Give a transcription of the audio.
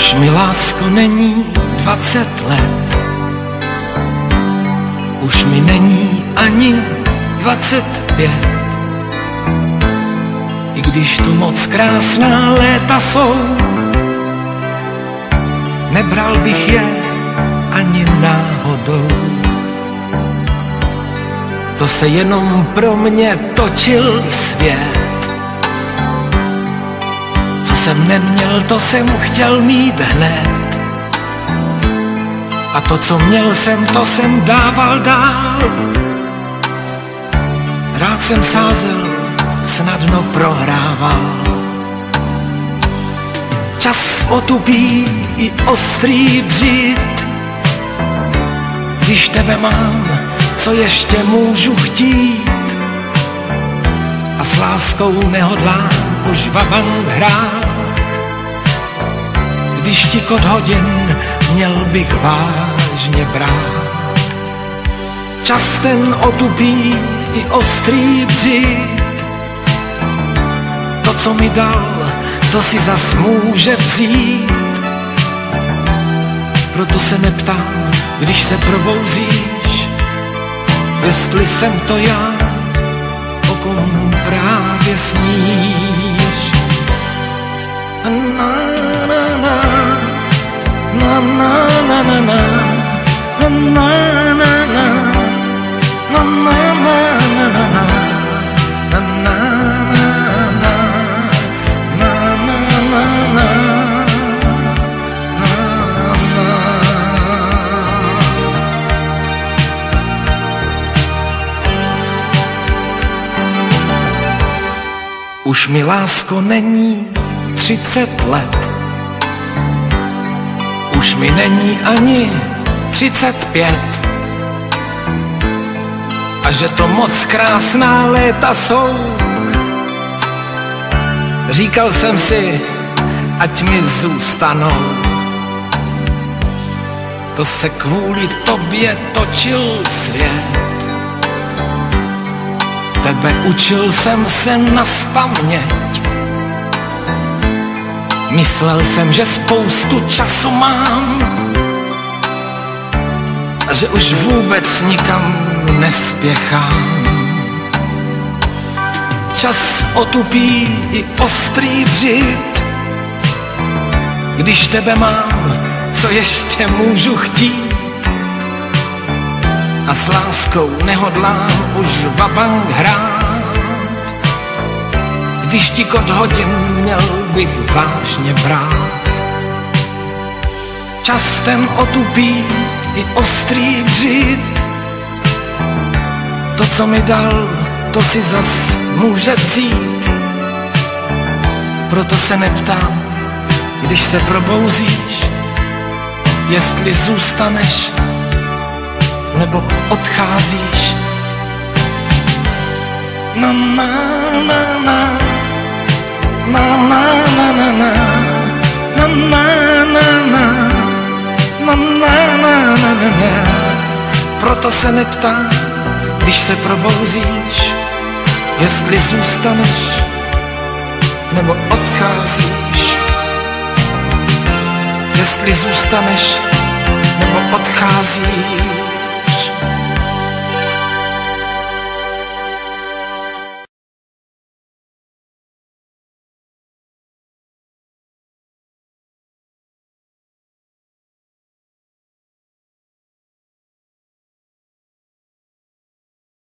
Už mi, lásko, není 20 let, už mi není ani 25. I když tu moc krásná léta jsou, nebral bych je ani náhodou. To se jenom pro mě točil svět. Co jsem neměl, to jsem chtěl mít hned. A to, co měl jsem, to jsem dával dál. Rád jsem sázel, snadno prohrával. Čas otupí i ostrý břit. Když tebe mám, co ještě můžu chtít? A s láskou nehodlám už vabank hrát. Když tikot hodin měl bych vážně brát. Čas ten otupí i ostrý břit. To, co mi dal, to si zas může vzít. Proto se neptám, když se probouzíš, jestli jsem to já, o kom právě sníš. Na na na na na na na na na na na na na na na na. Už mi, lásko, není 30 let, už mi není ani 35. A že to moc krásná léta jsou, říkal jsem si, ať mi zůstanou. To se kvůli tobě točil svět. Tebe učil jsem se nazpaměť. Myslel jsem, že spoustu času mám a že už vůbec nikam nespěchám. Čas otupí i ostrý břit. Když tebe mám, co ještě můžu chtít? A s láskou nehodlám už vabank hrát. Když tikot hodin měl bych vážně brát. Čas ten otupí i ostrý břit. To, co mi dal, to si zas může vzít. Proto se neptám, když se probouzíš, jestli zůstaneš nebo odcházíš. Na na na na na na na na na na na na na na na. Proto se neptám, když se probouzíš, jestli zůstaneš nebo odcházíš. Jestli zůstaneš nebo odcházíš.